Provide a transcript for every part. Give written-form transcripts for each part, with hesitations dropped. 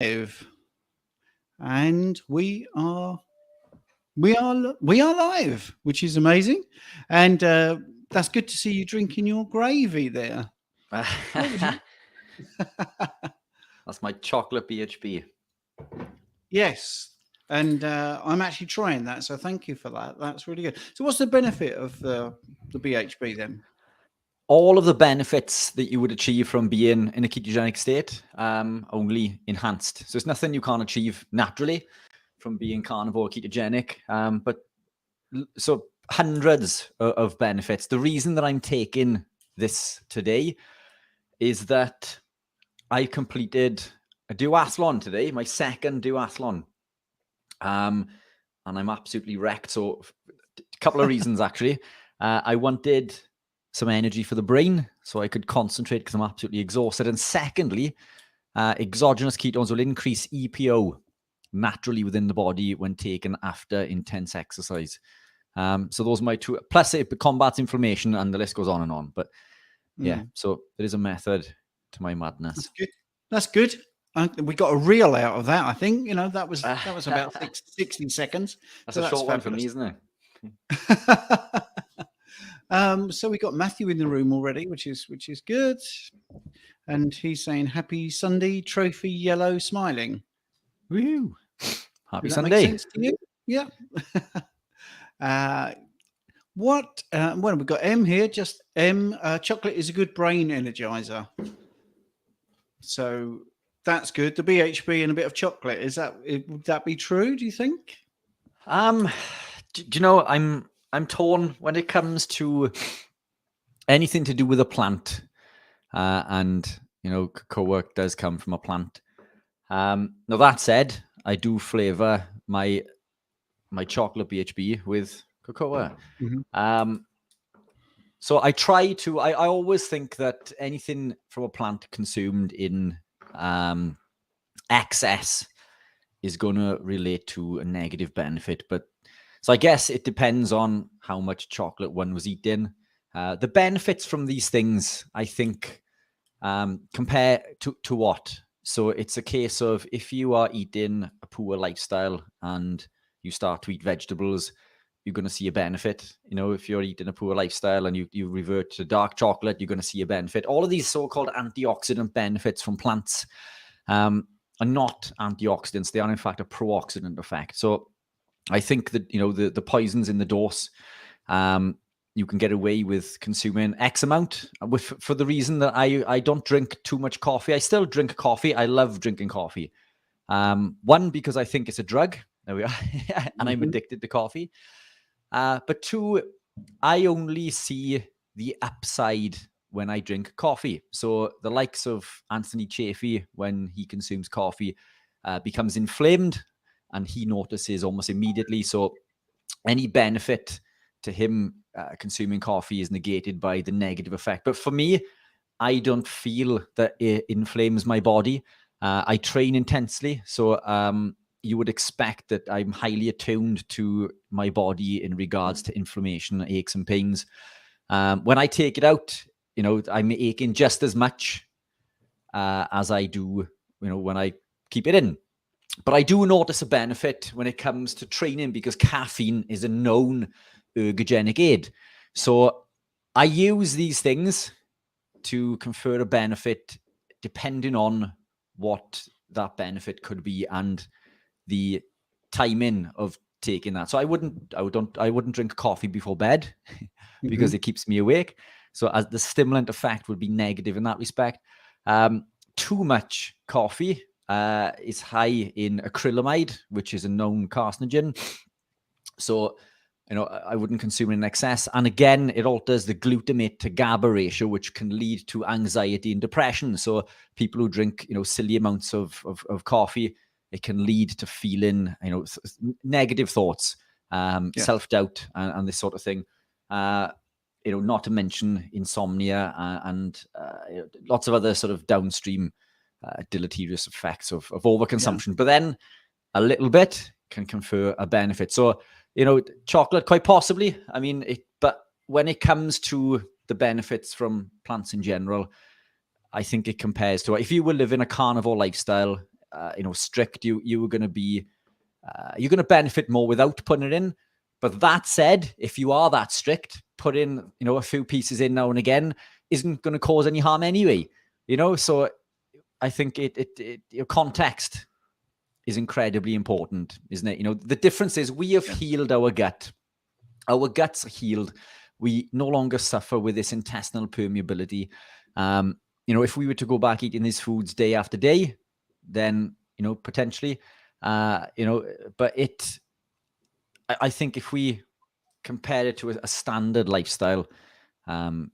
And we are live, which is amazing. And that's good to see you drinking your gravy there. That's my chocolate BHB. Yes. And I'm actually trying that, so thank you for that. That's really good. So what's the benefit of the BHB then? All of the benefits that you would achieve from being in a ketogenic state, only enhanced. So it's nothing you can't achieve naturally from being carnivore ketogenic. But so hundreds of benefits. The reason that I'm taking this today is that I completed a duathlon today, my second duathlon. And I'm absolutely wrecked. So a couple of reasons, actually. I wanted some energy for the brain so I could concentrate because I'm absolutely exhausted. And secondly, exogenous ketones will increase EPO naturally within the body when taken after intense exercise. So those are my two, plus it combats inflammation, and the list goes on and on. But yeah, so there is a method to my madness. That's good. We got a reel out of that, I think. That was about 60 seconds. That's a short one for me, isn't it? So we got Matthew in the room already, which is good. And he's saying, "Happy Sunday, trophy yellow, smiling." Woo! Happy Does that Sunday. make sense to you? Yeah. What? Well, we've got M here. Just M. Chocolate is a good brain energizer. So that's good. The BHB and a bit of chocolate. Would that be true? Do you think? Do you know, I'm torn when it comes to anything to do with a plant, and cocoa does come from a plant. Now that said, I do flavor my chocolate BHB with cocoa. So I try to. I always think that anything from a plant consumed in excess is going to relate to a negative benefit, so I guess it depends on how much chocolate one was eating. The benefits from these things, I think, compare to what? So it's a case of if you are eating a poor lifestyle and you start to eat vegetables, you're going to see a benefit. If you're eating a poor lifestyle and you revert to dark chocolate, you're going to see a benefit. All of these so-called antioxidant benefits from plants are not antioxidants. They are, in fact, a pro-oxidant effect. So I think that, the poisons in the dose, you can get away with consuming X amount for the reason that I don't drink too much coffee. I still drink coffee. I love drinking coffee. One, because I think it's a drug. There we are. And I'm addicted to coffee. But two, I only see the upside when I drink coffee. So the likes of Anthony Chaffee, when he consumes coffee, becomes inflamed, and he notices almost immediately. So any benefit to him consuming coffee is negated by the negative effect. But for me, I don't feel that it inflames my body. I train intensely. So you would expect that I'm highly attuned to my body in regards to inflammation, aches and pains. When I take it out, I'm aching just as much as I do, when I keep it in. But I do notice a benefit when it comes to training because caffeine is a known ergogenic aid. So I use these things to confer a benefit depending on what that benefit could be and the timing of taking that. So I wouldn't drink coffee before bed because it keeps me awake. So as the stimulant effect would be negative in that respect. Too much coffee is high in acrylamide, which is a known carcinogen. So, I wouldn't consume it in excess. And again, it alters the glutamate to GABA ratio, which can lead to anxiety and depression. So people who drink, silly amounts of coffee, it can lead to feeling, negative thoughts, self-doubt and this sort of thing. Not to mention insomnia and lots of other sort of downstream deleterious effects of overconsumption. But then a little bit can confer a benefit. So, chocolate, quite possibly. I mean, but when it comes to the benefits from plants in general, I think it compares to if you were living a carnivore lifestyle strict, you were going to be you're going to benefit more without putting it in. But that said, if you are that strict, put in a few pieces in now and again isn't going to cause any harm anyway. So I think your context is incredibly important, isn't it? The difference is we have healed our gut. Our guts are healed. We no longer suffer with this intestinal permeability. If we were to go back eating these foods day after day, then, potentially, but I think if we compare it to a standard lifestyle, then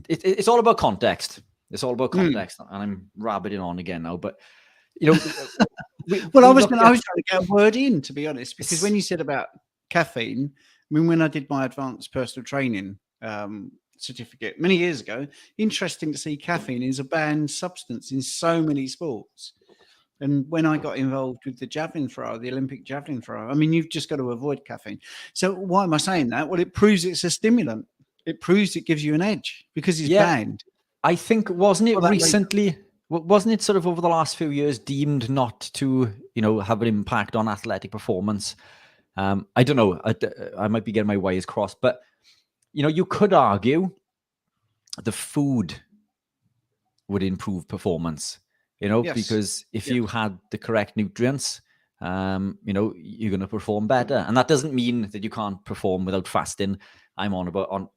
it's all about context. It's all about context. And I'm rabbiting on again now, but, well, I was trying to get a word in, to be honest, because when you said about caffeine, I mean, when I did my advanced personal training certificate many years ago, interesting to see caffeine is a banned substance in so many sports. And when I got involved with the javelin throw, the Olympic javelin throw, I mean, you've just got to avoid caffeine. So why am I saying that? Well, it proves it's a stimulant. It proves it gives you an edge because it's banned. I think, wasn't it recently? Wasn't it sort of over the last few years deemed not to, have an impact on athletic performance? I don't know. I might be getting my wires crossed, but you could argue the food would improve performance. Because if you had the correct nutrients, you're going to perform better. And that doesn't mean that you can't perform without fasting. I'm on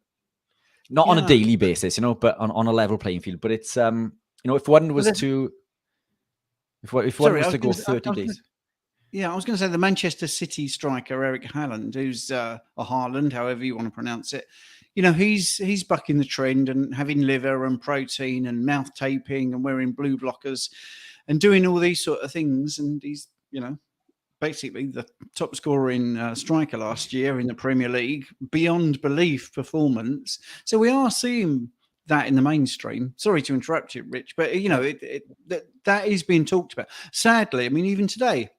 a daily basis, but on a level playing field. But it's, if one was to go 30 days. I was going to say the Manchester City striker, Eric Haaland, who's a Haaland, however you want to pronounce it. He's bucking the trend and having liver and protein and mouth taping and wearing blue blockers and doing all these sort of things. And he's, basically the top scoring striker last year in the Premier League, beyond belief performance. So we are seeing that in the mainstream. Sorry to interrupt you, Rich, but that is being talked about. Sadly, I mean, even today,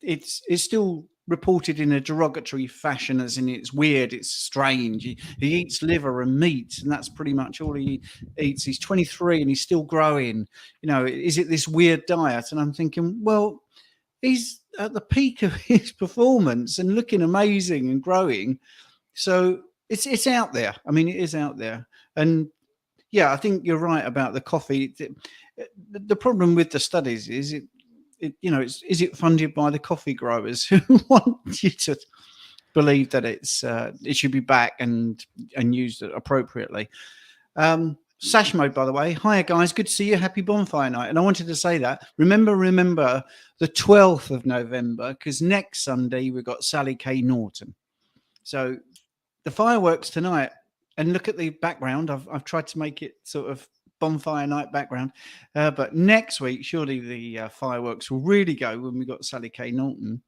it's still reported in a derogatory fashion, as in it's weird, it's strange. He eats liver and meat, and that's pretty much all he eats. He's 23 and he's still growing. Is it this weird diet? And I'm thinking, well, he's at the peak of his performance and looking amazing and growing. So it's out there. I mean, it is out there. And yeah, I think you're right about the coffee. The problem with the studies is is it funded by the coffee growers who want you to believe that it should be back and used appropriately? Sash mode, by the way. Hiya, guys. Good to see you. Happy bonfire night. And I wanted to say that. Remember the 12th of November, because next Sunday we've got Sally K. Norton. So the fireworks tonight, and look at the background. I've tried to make it sort of bonfire night background. But next week, surely the fireworks will really go when we got Sally K. Norton.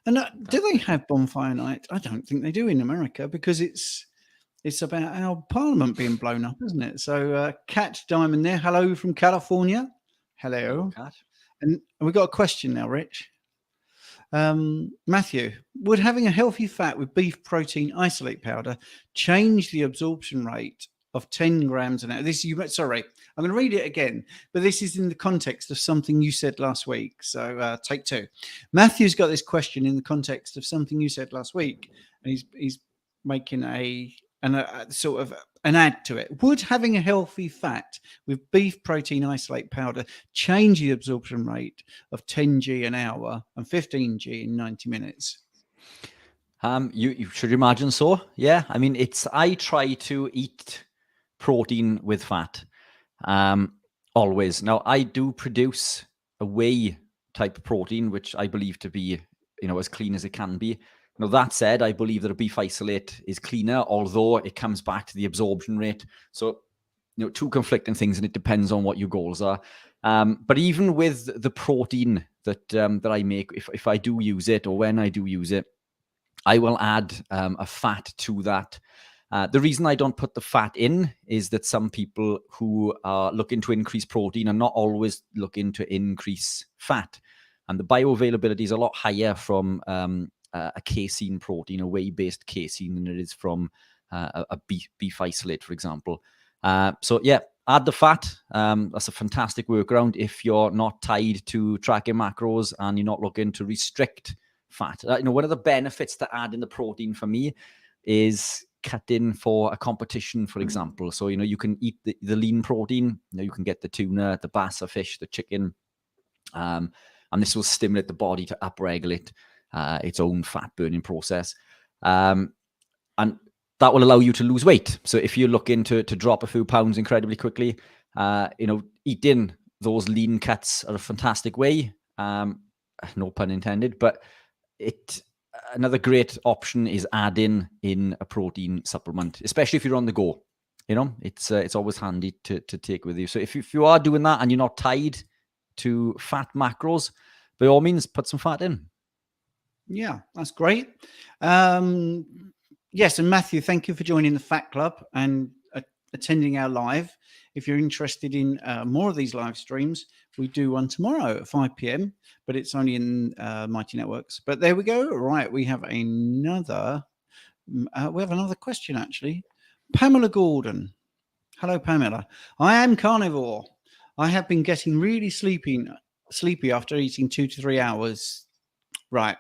And do they have bonfire night? I don't think they do in America, because it's about our parliament being blown up, isn't it? So Cat Diamond there. Hello from California. Hello. Cat. And we've got a question now, Rich. Matthew, would having a healthy fat with beef protein isolate powder change the absorption rate of 10 grams an hour? Sorry, I'm going to read it again, but this is in the context of something you said last week. So take two. Matthew's got this question in the context of something you said last week, and he's making a sort of an add to it. Would having a healthy fat with beef protein isolate powder change the absorption rate of 10 G an hour and 15 G in 90 minutes? You should imagine so. Yeah. I mean, I try to eat protein with fat always. Now, I do produce a whey type protein, which I believe to be, as clean as it can be. Now, that said, I believe that a beef isolate is cleaner, although it comes back to the absorption rate. So, two conflicting things, and it depends on what your goals are. But even with the protein that I make, if I do use it, or when I do use it, I will add a fat to that. The reason I don't put the fat in is that some people who are looking to increase protein are not always looking to increase fat. And the bioavailability is a lot higher from a casein protein, a whey-based casein, than it is from a beef isolate, for example. So yeah, add the fat. That's a fantastic workaround if you're not tied to tracking macros and you're not looking to restrict fat. One of the benefits to adding the protein for me is cutting for a competition, for example. So, you can eat the lean protein. You can get the tuna, the bass, the fish, the chicken. And this will stimulate the body to upregulate its own fat burning process. And that will allow you to lose weight. So if you're looking to drop a few pounds incredibly quickly, eating those lean cuts are a fantastic way. No pun intended, but another great option is adding in a protein supplement, especially if you're on the go. It's always handy to take with you. So if you are doing that and you're not tied to fat macros, by all means, put some fat in. Yeah, that's great. Yes, and Matthew, thank you for joining the Fat Club and attending our live. If you're interested in more of these live streams, we do one tomorrow at 5 p.m, but it's only in Mighty Networks. But there we go. Right, we have another question, actually. Pamela Gordon. Hello, Pamela. I am carnivore. I have been getting really sleepy after eating 2 to 3 hours. Right.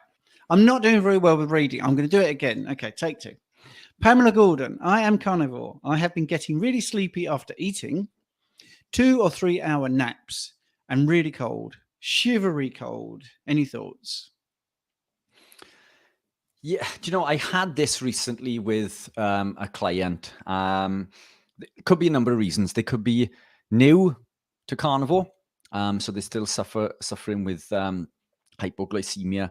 I'm not doing very well with reading. I'm going to do it again. Okay, take 2. Pamela Gordon, I am carnivore. I have been getting really sleepy after eating 2 or 3 hour naps and really cold, shivery cold. Any thoughts? Yeah, I had this recently with a client. It could be a number of reasons. They could be new to carnivore, so they're still suffering with hypoglycemia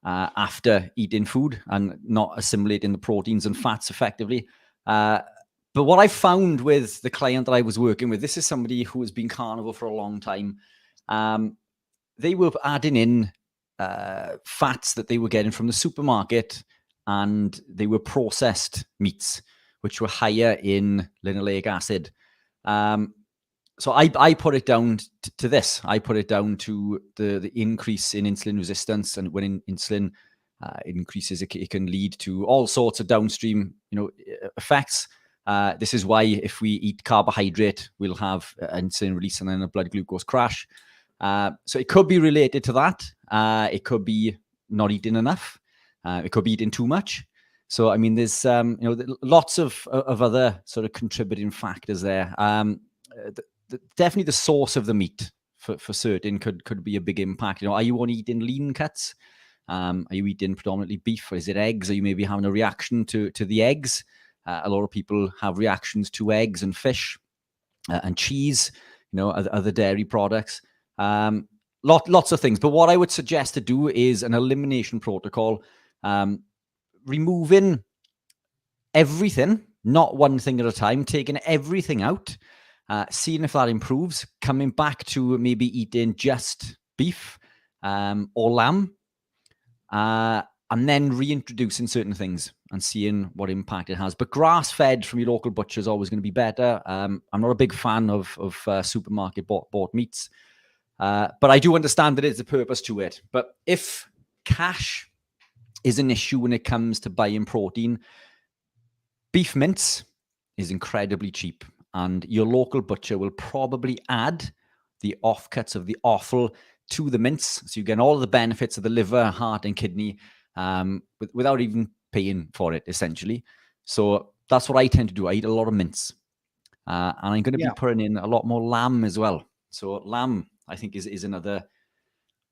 after eating food and not assimilating the proteins and fats effectively. But what I found with the client that I was working with, this is somebody who has been carnivore for a long time. They were adding in fats that they were getting from the supermarket, and they were processed meats, which were higher in linoleic acid. So I put it down to this. I put it down to the increase in insulin resistance, and when insulin increases, it can lead to all sorts of downstream, effects. This is why if we eat carbohydrate, we'll have insulin release and then a blood glucose crash. So it could be related to that. It could be not eating enough. It could be eating too much. So I mean, there's lots of other sort of contributing factors there. Definitely the source of the meat for certain could be a big impact. Are you only eating lean cuts? Are you eating predominantly beef? Or is it eggs? Are you maybe having a reaction to the eggs? A lot of people have reactions to eggs and fish and cheese, other dairy products. Lots of things. But what I would suggest to do is an elimination protocol, removing everything, not one thing at a time, taking everything out, seeing if that improves, coming back to maybe eating just beef or lamb, and then reintroducing certain things and seeing what impact it has. But grass-fed from your local butcher is always going to be better. I'm not a big fan of supermarket bought meats, but I do understand that there's a purpose to it. But if cash is an issue when it comes to buying protein, beef mince is incredibly cheap, and your local butcher will probably add the offcuts of the offal to the mince, so you get all the benefits of the liver, heart, and kidney without even paying for it, essentially. So that's what I tend to do. I eat a lot of mince, and I'm going to be putting in a lot more lamb as well. So lamb, I think, is another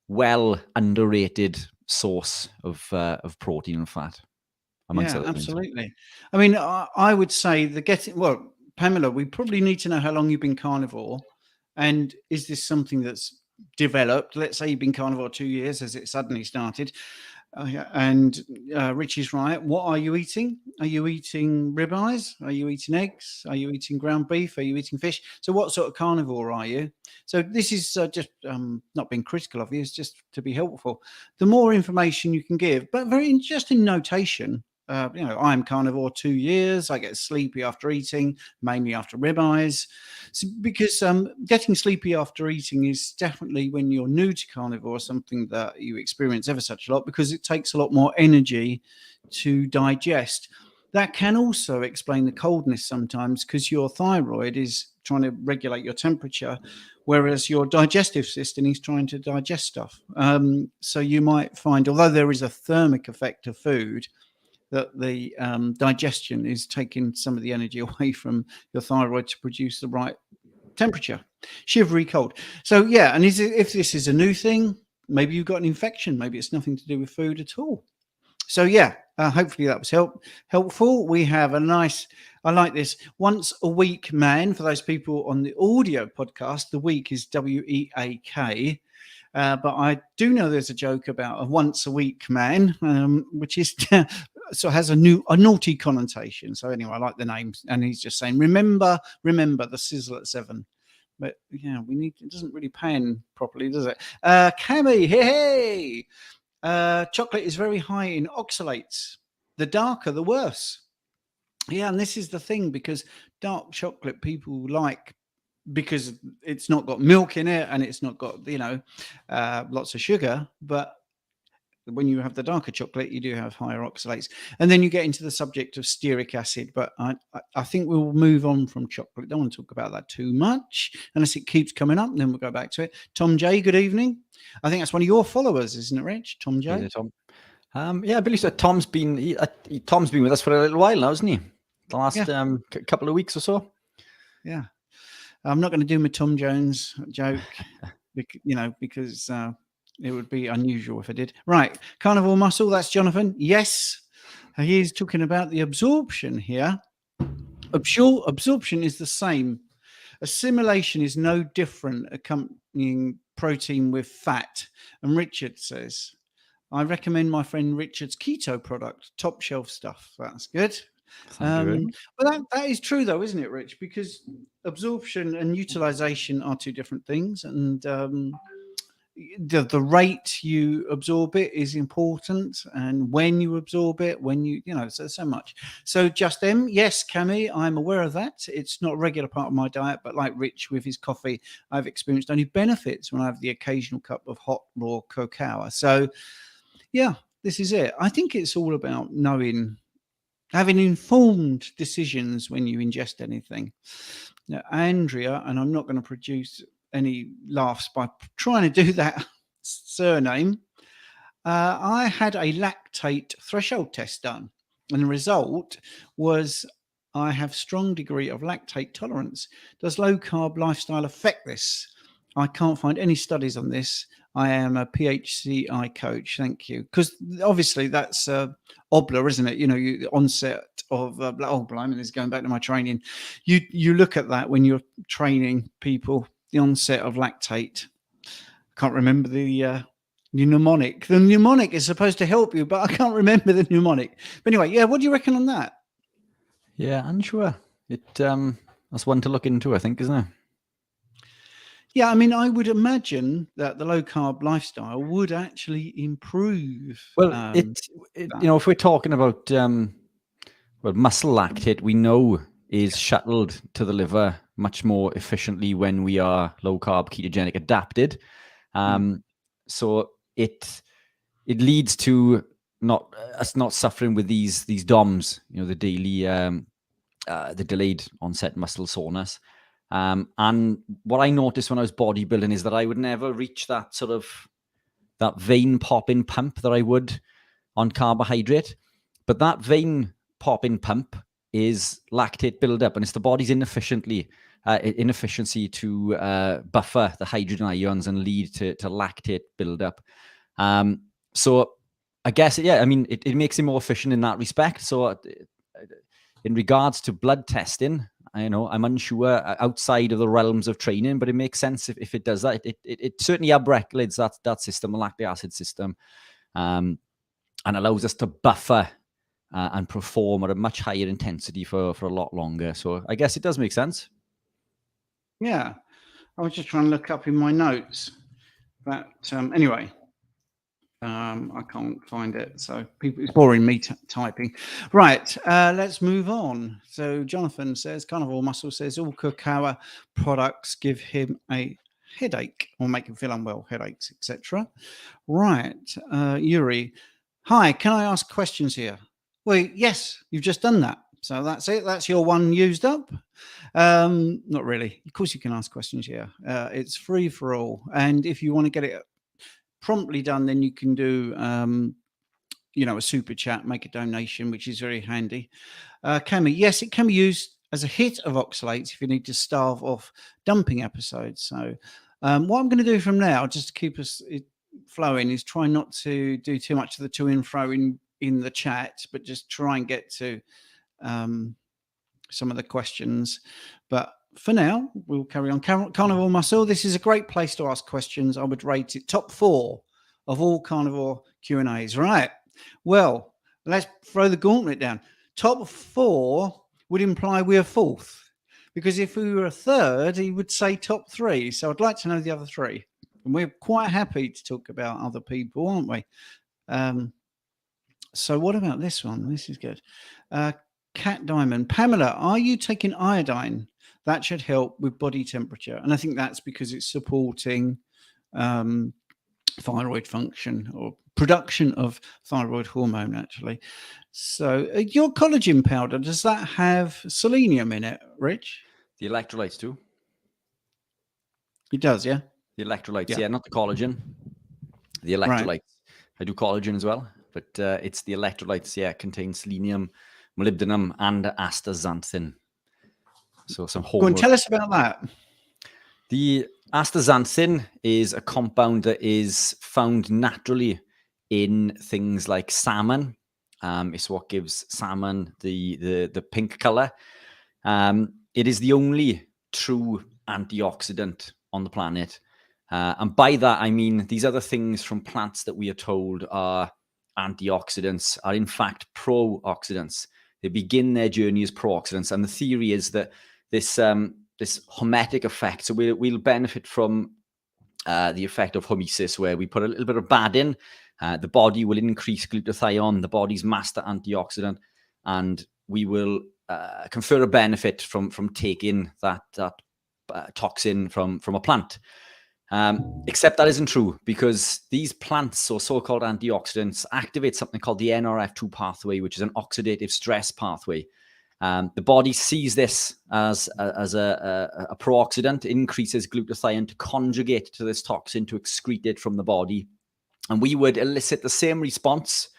well underrated source of protein and fat. Yeah, absolutely. I mean, I would say Pamela, we probably need to know how long you've been carnivore, and is this something that's developed? Let's say you've been carnivore 2 years, as it suddenly started. And Richie's right. What are you eating? Are you eating ribeyes? Are you eating eggs? Are you eating ground beef? Are you eating fish? So what sort of carnivore are you? So this is just not being critical of you. It's just to be helpful. The more information you can give, but very interesting notation. I am carnivore 2 years. I get sleepy after eating, mainly after ribeyes. So because getting sleepy after eating is definitely, when you're new to carnivore, something that you experience ever such a lot, because it takes a lot more energy to digest. That can also explain the coldness sometimes, because your thyroid is trying to regulate your temperature, whereas your digestive system is trying to digest stuff. So you might find, although there is a thermic effect of food, that the digestion is taking some of the energy away from your thyroid to produce the right temperature, shivery cold. So yeah, and if this is a new thing, maybe you've got an infection, maybe it's nothing to do with food at all. So yeah, hopefully that was helpful. We have a nice, I like this, once a week man. For those people on the audio podcast, the week is WEAK. But I do know there's a joke about a once a week man, which is so has a naughty connotation. So anyway, I like the name, and he's just saying, remember the Sizzle at 7. But yeah, it doesn't really pan properly, does it? Cammy, hey. Chocolate is very high in oxalates. The darker, the worse. Yeah, and this is the thing, because dark chocolate people like, because it's not got milk in it and it's not got, lots of sugar. But when you have the darker chocolate, you do have higher oxalates. And then you get into the subject of stearic acid. But I think we'll move on from chocolate. Don't want to talk about that too much unless it keeps coming up, and then we'll go back to it. Tom J, good evening. I think that's one of your followers, isn't it, Rich? Tom J? Yeah, Tom. Yeah, I believe so. Tom's been with us for a little while now, hasn't he? The last couple of weeks or so. Yeah. I'm not going to do my Tom Jones joke, because it would be unusual if I did. Right. Carnivore muscle, that's Jonathan. Yes. He is talking about the absorption here. Absorption is the same. Assimilation is no different, accompanying protein with fat. And Richard says, I recommend my friend Richard's keto product, top shelf stuff. That's good. But that is true, though, isn't it, Rich? Because absorption and utilization are two different things, and the rate you absorb it is important, and when you absorb it, so much. So just yes, Cammy, I'm aware of that. It's not a regular part of my diet, but like Rich with his coffee, I've experienced only benefits when I have the occasional cup of hot raw cocoa. So yeah, this is it. I think it's all about having informed decisions when you ingest anything. Now, Andrea, and I'm not going to produce any laughs by trying to do that surname, I had a lactate threshold test done, and the result was I have strong degree of lactate tolerance. Does low carb lifestyle affect this? I can't find any studies on this. I am a PHCI coach. Thank you. Because obviously that's OBLA, isn't it? The onset of blimey, this is going back to my training. You look at that when you're training people, the onset of lactate. I can't remember the mnemonic. The mnemonic is supposed to help you, but I can't remember the mnemonic. But anyway, yeah, what do you reckon on that? Yeah, unsure. That's one to look into, I think, isn't it? Yeah, I mean, I would imagine that the low carb lifestyle would actually improve. Well, if we're talking about muscle lactate, we know is shuttled to the liver much more efficiently when we are low carb ketogenic adapted. So it leads to us not suffering with these DOMS, the daily the delayed onset muscle soreness. And what I noticed when I was bodybuilding is that I would never reach that vein popping pump that I would on carbohydrate. But that vein popping pump is lactate buildup, and it's the body's inefficiency to buffer the hydrogen ions and lead to lactate buildup. So I guess, it makes it more efficient in that respect. So in regards to blood testing, I'm unsure outside of the realms of training, but it makes sense if it does that. It certainly upregulates that system, the lactic acid system, and allows us to buffer and perform at a much higher intensity for a lot longer. So I guess it does make sense. Yeah, I was just trying to look up in my notes, but anyway. I can't find it, so it's boring me typing. Right, let's move on. So Jonathan says, Carnivore Muscle says, all cocoa products give him a headache or make him feel unwell, headaches, etc. Right, Yuri. Hi, can I ask questions here? Well, yes, you've just done that. So that's it. That's your one used up. Not really. Of course, you can ask questions here. It's free for all. And if you want to get it promptly done, then you can do, a super chat, make a donation, which is very handy. Cami, yes, it can be used as a hit of oxalates if you need to starve off dumping episodes. So what I'm going to do from now, just to keep us flowing, is try not to do too much of the to and fro in the chat, but just try and get to some of the questions. But for now, we'll carry on. Carnivore Muscle, this is a great place to ask questions. I would rate it top 4 of all carnivore Q&As. Right. Well, let's throw the gauntlet down. Top 4 would imply we're 4th, because if we were a 3rd, he would say top 3. So I'd like to know the other 3. And we're quite happy to talk about other people, aren't we? So what about this one? This is good. Cat Diamond. Pamela, are you taking iodine? That should help with body temperature. And I think that's because it's supporting thyroid function or production of thyroid hormone, actually. So your collagen powder, does that have selenium in it, Rich? The electrolytes too. It does, yeah? The electrolytes, yeah, not the collagen. The electrolytes. Right. I do collagen as well, but it's the electrolytes, yeah, contains selenium, molybdenum, and astaxanthin. So some homework. Go and tell us about that. The astaxanthin is a compound that is found naturally in things like salmon. It's what gives salmon the pink color. It is the only true antioxidant on the planet. And by that, I mean these other things from plants that we are told are antioxidants are in fact pro-oxidants. They begin their journey as pro-oxidants. And the theory is that this hormetic effect, so we'll benefit from the effect of hormesis, where we put a little bit of bad in, the body will increase glutathione, the body's master antioxidant, and we will confer a benefit from taking that toxin from a plant. Except that isn't true, because these plants or so-called antioxidants activate something called the NRF2 pathway, which is an oxidative stress pathway. The body sees this as a pro-oxidant, increases glutathione to conjugate to this toxin to excrete it from the body. And we would elicit the same response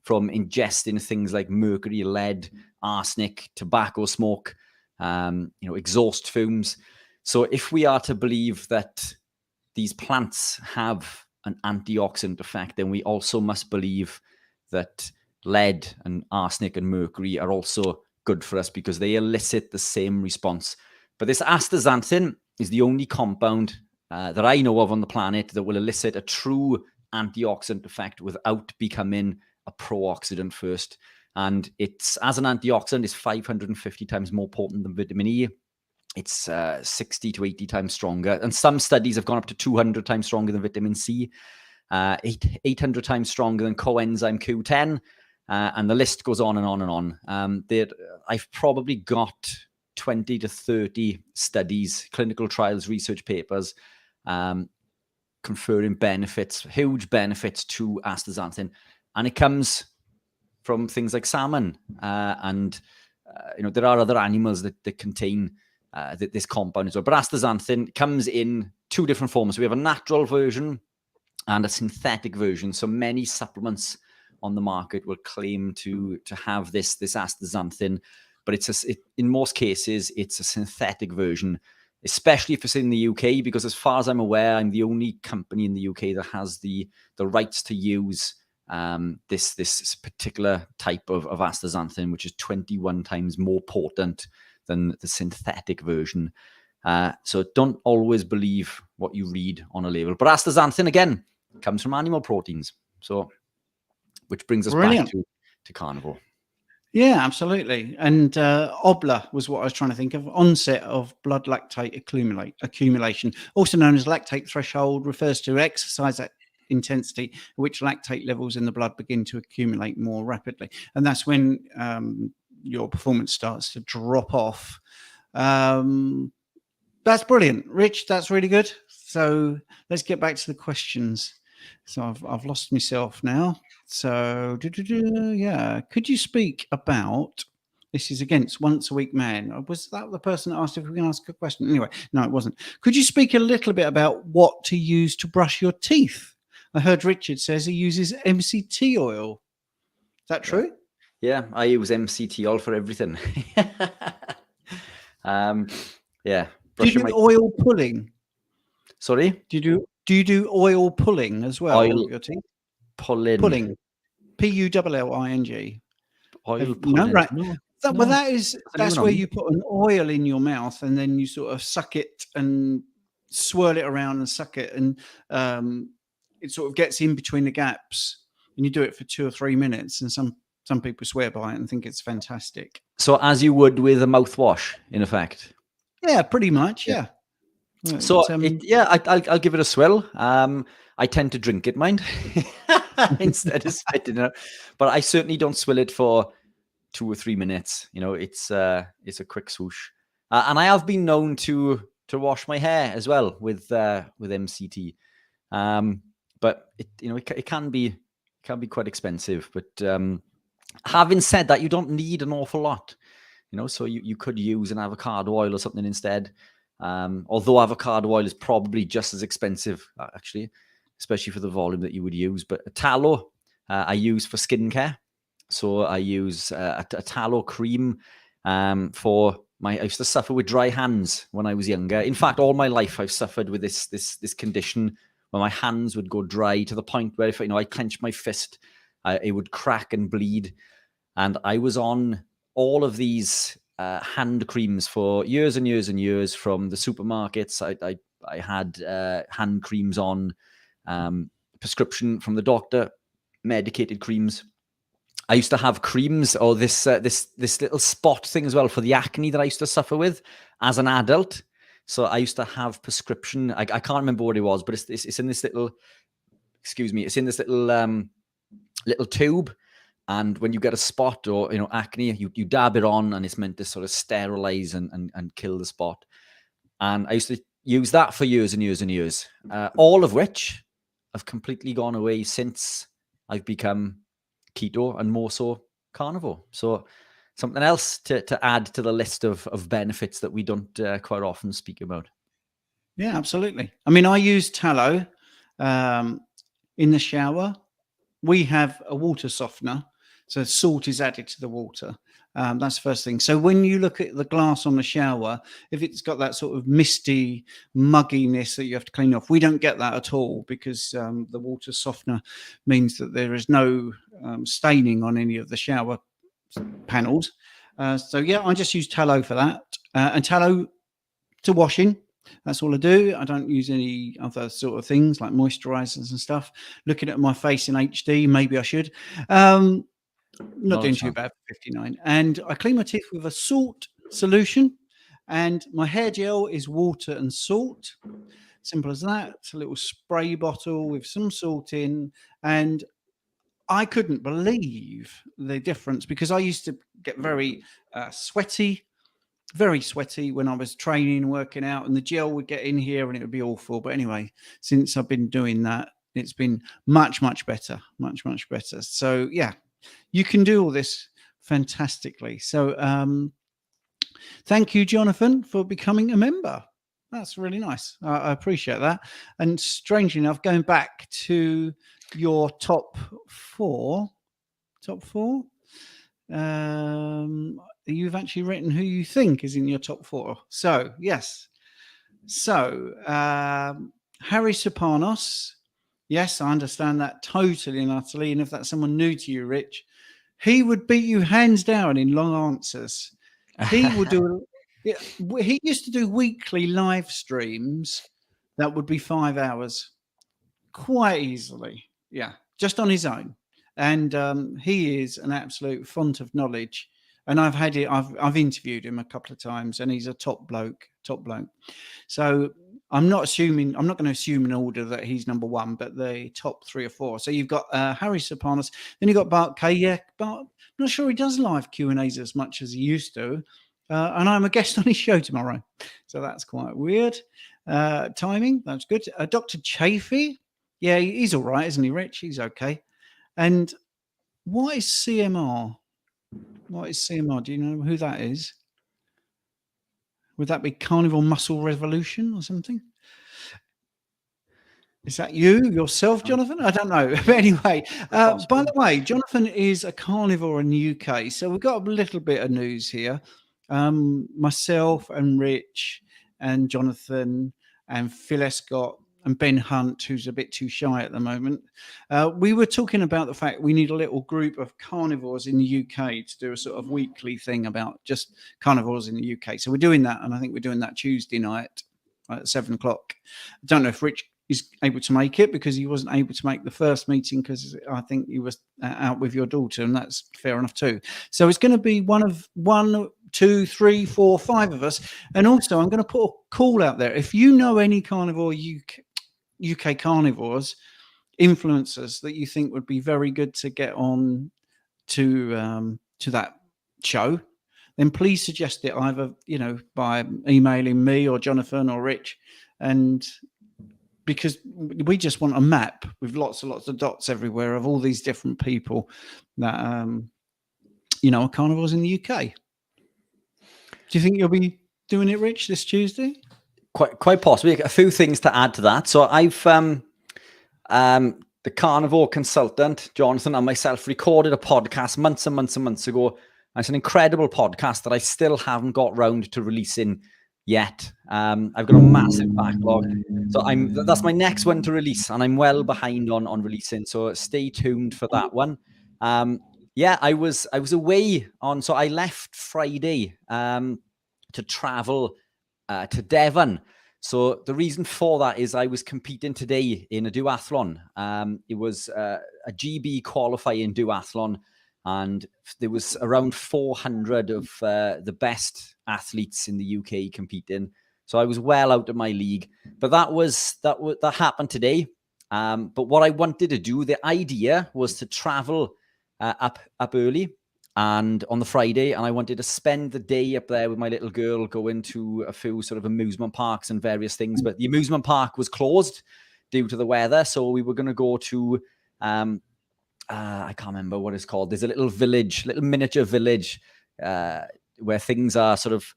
from ingesting things like mercury, lead, arsenic, tobacco smoke, exhaust fumes. So if we are to believe that these plants have an antioxidant effect, then we also must believe that lead and arsenic and mercury are also good for us, because they elicit the same response. But this astaxanthin is the only compound that I know of on the planet that will elicit a true antioxidant effect without becoming a pro-oxidant first. And it's, as an antioxidant, is 550 times more potent than vitamin E. It's 60 to 80 times stronger. And some studies have gone up to 200 times stronger than vitamin C, 800 times stronger than coenzyme Q10. And the list goes on and on and on. I've probably got 20 to 30 studies, clinical trials, research papers, conferring benefits, huge benefits to astaxanthin. And it comes from things like salmon. There are other animals that contain this compound as well. But astaxanthin comes in 2 different forms. We have a natural version and a synthetic version. So many supplements on the market will claim to have this astaxanthin, but in most cases, it's a synthetic version, especially if it's in the UK, because as far as I'm aware, I'm the only company in the UK that has the rights to use this particular type of astaxanthin, which is 21 times more potent than the synthetic version. So don't always believe what you read on a label. But astaxanthin, again, comes from animal proteins. So, which brings us back to carnivore. Yeah, absolutely. And OBLA was what I was trying to think of. Onset of blood lactate accumulation, also known as lactate threshold, refers to exercise intensity, at which lactate levels in the blood begin to accumulate more rapidly. And that's when your performance starts to drop off. That's brilliant, Rich. That's really good. So let's get back to the questions. So I've lost myself now. So yeah, could you speak about This is against once a week man. Was that the person that asked if we can ask a question? Anyway, no, it wasn't. Could you speak a little bit about what to use to brush your teeth? I heard Richard says he uses MCT oil. Is that true? Yeah, I use MCT oil for everything. Yeah. Do you do oil pulling? Sorry? Do you do oil pulling as well? Oil Of your teeth? pulling. Pulling. Pulling. Oil pulling. No, right. No, Well, that's that's where you put an oil in your mouth and then you sort of suck it and swirl it around and suck it, and it sort of gets in between the gaps, and you do it for 2 or 3 minutes, and some people swear by it and think it's fantastic. So as you would with a mouthwash, in effect. Yeah, pretty much. Yeah. So I'll give it a swirl. I tend to drink it, mind, instead of spitting it out. But I certainly don't swill it for 2 or 3 minutes. You know, it's a quick swoosh. And I have been known to wash my hair as well with MCT. But it can be quite expensive. But having said that, you don't need an awful lot. So you could use an avocado oil or something instead. Although avocado oil is probably just as expensive, actually, especially for the volume that you would use. But tallow I use for skincare. So I use a tallow cream for I used to suffer with dry hands when I was younger. In fact, all my life I've suffered with this condition where my hands would go dry to the point where if I clenched my fist, it would crack and bleed. And I was on all of these hand creams for years and years and years from the supermarkets. I had hand creams on, prescription from the doctor, medicated creams. I used to have creams or this little spot thing as well for the acne that I used to suffer with as an adult. So I used to have prescription. I can't remember what it was, but it's in this little, it's in this little tube. And when you get a spot or acne, you dab it on, and it's meant to sort of sterilize and kill the spot. And I used to use that for years and years and years, all of which have completely gone away since I've become keto and more so carnivore. So something else to add to the list of benefits that we don't quite often speak about. Yeah, absolutely. I mean, I use tallow in the shower. We have a water softener. So salt is added to the water. That's the first thing. So when you look at the glass on the shower, if it's got that sort of misty mugginess that you have to clean off, we don't get that at all because the water softener means that there is no staining on any of the shower panels. So yeah, I just use tallow for that. And tallow to washing. That's all I do. I don't use any other sort of things like moisturizers and stuff. Looking at my face in HD, maybe I should. Not doing too bad for 59. And I clean my teeth with a salt solution, and my hair gel is water and salt. Simple as that. It's a little spray bottle with some salt in, and I couldn't believe the difference because I used to get very sweaty when I was training, working out, and the gel would get in here and it would be awful. But anyway, since I've been doing that, it's been much better. So yeah, you can do all this fantastically. So thank you, Jonathan, for becoming a member. That's really nice. I appreciate that. And strangely enough, going back to your top four, you've actually written who you think is in your top four. So yes. So Harry Sopanos. Yes, I understand that totally and utterly. And if that's someone new to you, Rich, he would beat you hands down in long answers. He would do. He used to do weekly live streams that would be 5 hours, quite easily. Yeah, just on his own. And he is an absolute font of knowledge. And I've interviewed him a couple of times, and he's a top bloke. So I'm not going to assume in order that he's number one, but the top 3 or 4. So you've got Harry Sopanos, then you've got Bart K. Yeah, Bart, I'm not sure he does live Q&As as much as he used to. And I'm a guest on his show tomorrow. So that's quite weird. Timing, that's good. Dr. Chafee, yeah, he's all right, isn't he, Rich? He's okay. And what is CMR? What is CMR? Do you know who that is? Would that be Carnivore Muscle Revolution or something? Is that you yourself, Jonathan? I don't know. But anyway, by the way, Jonathan is a carnivore in the UK. So we've got a little bit of news here. Myself and Rich and Jonathan and Phil Escott and Ben Hunt, who's a bit too shy at the moment, we were talking about the fact we need a little group of carnivores in the UK to do a sort of weekly thing about just carnivores in the UK. So we're doing that, and I think we're doing that Tuesday night at 7 o'clock. I don't know if Rich is able to make it, because he wasn't able to make the first meeting because I think he was out with your daughter, and that's fair enough too. So it's going to be one, two, three, four, five of us. And also I'm going to put a call out there. If you know any carnivore UK carnivores, influencers that you think would be very good to get on to that show, then please suggest it, either, by emailing me or Jonathan or Rich. And because we just want a map with lots and lots of dots everywhere of all these different people that are carnivores in the UK. Do you think you'll be doing it, Rich, this Tuesday? Quite possibly. A few things to add to that. So I've the carnivore consultant Jonathan and myself recorded a podcast months and months and months ago. And it's an incredible podcast that I still haven't got round to releasing yet. I've got a massive backlog, so that's my next one to release, and I'm well behind on releasing, so stay tuned for that one. I was away on, so I left Friday to travel to Devon. So the reason for that is I was competing today in a duathlon. It was a GB qualifying duathlon, and there was around 400 of the best athletes in the UK competing. So I was well out of my league, but that happened today. But what I wanted to do, the idea was to travel up early and on the Friday, and I wanted to spend the day up there with my little girl, going to a few sort of amusement parks and various things. But the amusement park was closed due to the weather, so we were going to go to I can't remember what it's called. There's a little miniature village where things are sort of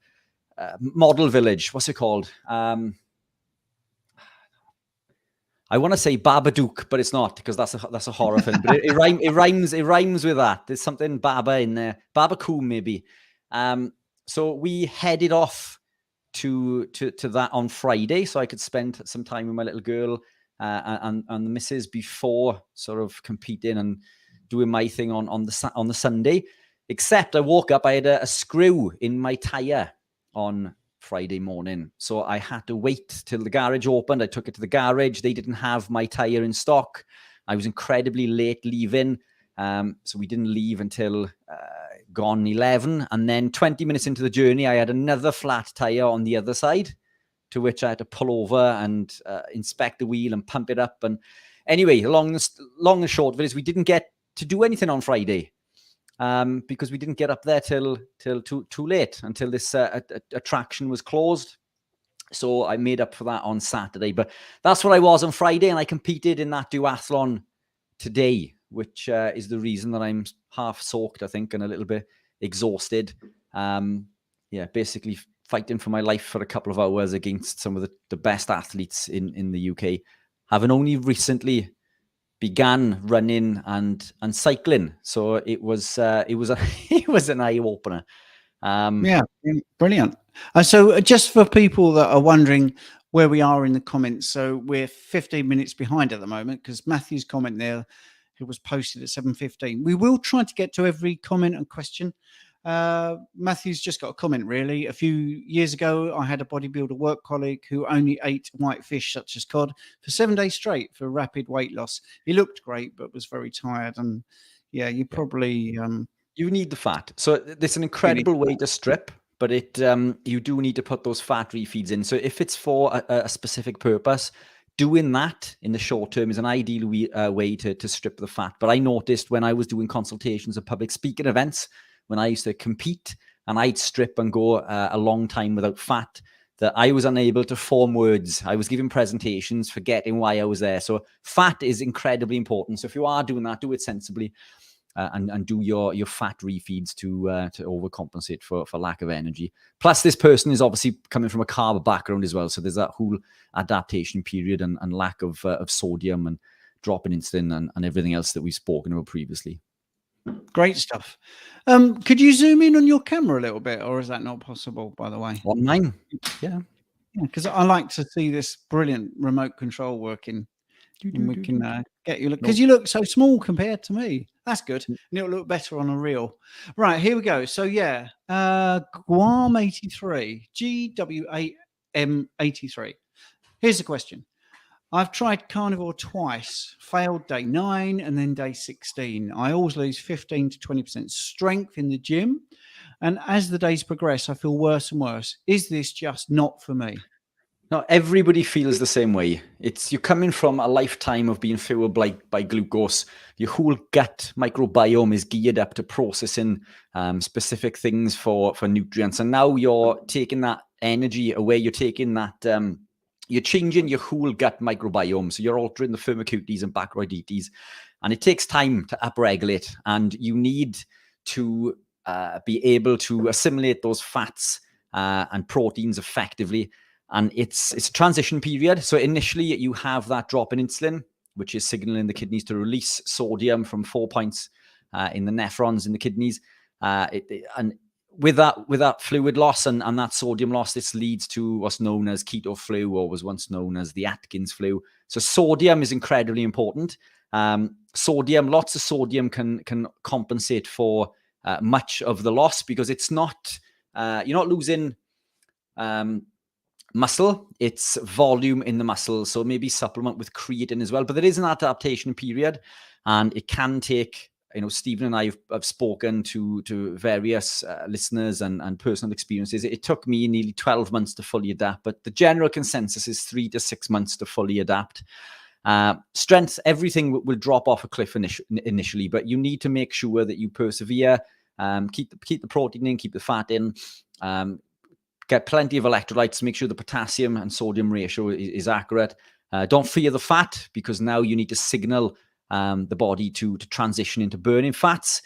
model village. What's it called? I want to say Babadook, but it's not, because that's a horror film. But it rhymes with that. There's something Baba in there. Babacool maybe. So we headed off to that on Friday, so I could spend some time with my little girl and the missus before sort of competing and doing my thing on the Sunday. Except I woke up, I had a screw in my tire on Friday morning, so I had to wait till the garage opened. I took it to the garage. They didn't have my tire in stock. I was incredibly late leaving, so we didn't leave until gone 11, and then 20 minutes into the journey I had another flat tire on the other side, to which I had to pull over and inspect the wheel and pump it up. And anyway, long and short of it is we didn't get to do anything on Friday because we didn't get up there till too late, until this attraction was closed. So I made up for that on Saturday. But that's what I was on Friday, and I competed in that duathlon today, which is the reason that I'm half soaked, I think, and a little bit exhausted. Basically fighting for my life for a couple of hours against some of the best athletes in the UK, having only recently began running and cycling. So it was an eye opener. Brilliant. So just for people that are wondering where we are in the comments, so we're 15 minutes behind at the moment, because Matthew's comment there, it was posted at 7:15. We will try to get to every comment and question. Matthew's just got a comment, really. A few years ago, I had a bodybuilder work colleague who only ate white fish, such as cod, for 7 days straight for rapid weight loss. He looked great, but was very tired. And you probably... you need the fat. So there's an incredible way to strip, but you do need to put those fat refeeds in. So if it's for a specific purpose, doing that in the short term is an ideal way to strip the fat. But I noticed when I was doing consultations at public speaking events, when I used to compete and I'd strip and go a long time without fat, that I was unable to form words. I was giving presentations, forgetting why I was there. So fat is incredibly important. So if you are doing that, do it sensibly. and do your fat refeeds to overcompensate for lack of energy. Plus, this person is obviously coming from a carb background as well, so there's that whole adaptation period and lack of sodium and drop in insulin and everything else that we've spoken about previously. Great stuff. Could you zoom in on your camera a little bit, or is that not possible, by the way? On mine, yeah. Because I like to see this brilliant remote control working. And we can get you look, because you look so small compared to me. That's good. And it'll look better on a reel. Right, here we go. So yeah, Guam 83, GWAM 83. Here's the question. I've tried carnivore twice, failed day 9 and then day 16. I always lose 15 to 20% strength in the gym. And as the days progress, I feel worse and worse. Is this just not for me? No, everybody feels the same way. You're coming from a lifetime of being fueled by glucose. Your whole gut microbiome is geared up to processing specific things for nutrients. And now you're taking that energy away. You're taking that... you're changing your whole gut microbiome. So you're altering the firmicutes and Bacteroidetes. And it takes time to upregulate. And you need to be able to assimilate those fats and proteins effectively. And it's a transition period. So initially you have that drop in insulin, which is signaling the kidneys to release sodium from 4 points in the nephrons in the kidneys. And with that fluid loss and that sodium loss, this leads to what's known as keto flu, or was once known as the Atkins flu. So sodium is incredibly important. Lots of sodium can compensate for much of the loss, because it's not, you're not losing muscle, it's volume in the muscle. So maybe supplement with creatine as well. But there is an adaptation period, and it can take, Stephen and I have spoken to various listeners and personal experiences. It took me nearly 12 months to fully adapt, but the general consensus is 3 to 6 months to fully adapt. Strength, everything will drop off a cliff initially, but you need to make sure that you persevere, keep the protein in, keep the fat in, get plenty of electrolytes, make sure the potassium and sodium ratio is accurate. Don't fear the fat, because now you need to signal the body to transition into burning fats.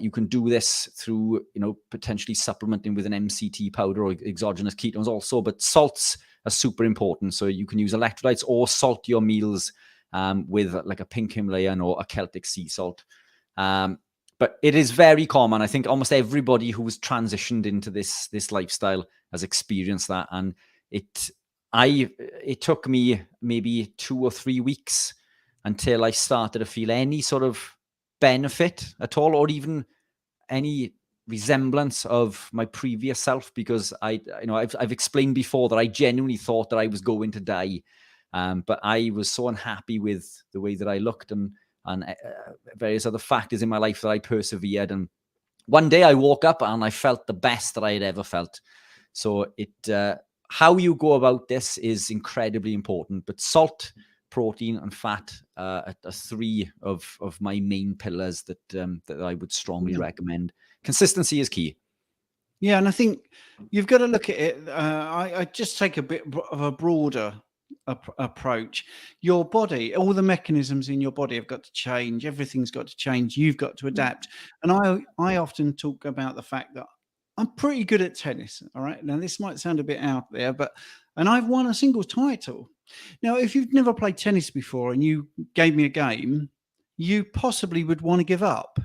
You can do this through, potentially supplementing with an MCT powder or exogenous ketones also, but salts are super important. So you can use electrolytes or salt your meals with like a pink Himalayan or a Celtic sea salt. But it is very common. I think almost everybody who's transitioned into this lifestyle has experienced that. And it took me maybe 2 or 3 weeks until I started to feel any sort of benefit at all, or even any resemblance of my previous self, because I've explained before that I genuinely thought that I was going to die. But I was so unhappy with the way that I looked and various other factors in my life that I persevered. And one day I woke up and I felt the best that I had ever felt. So how you go about this is incredibly important. But salt, protein, and fat are 3 of my main pillars that I would strongly recommend. Consistency is key. Yeah, and I think you've got to look at it. I just take a bit of a broader approach. Your body, all the mechanisms in your body have got to change. Everything's got to change. You've got to adapt. And I often talk about the fact that I'm pretty good at tennis. All right. Now, this might sound a bit out there, and I've won a singles title. Now, if you've never played tennis before and you gave me a game, you possibly would want to give up,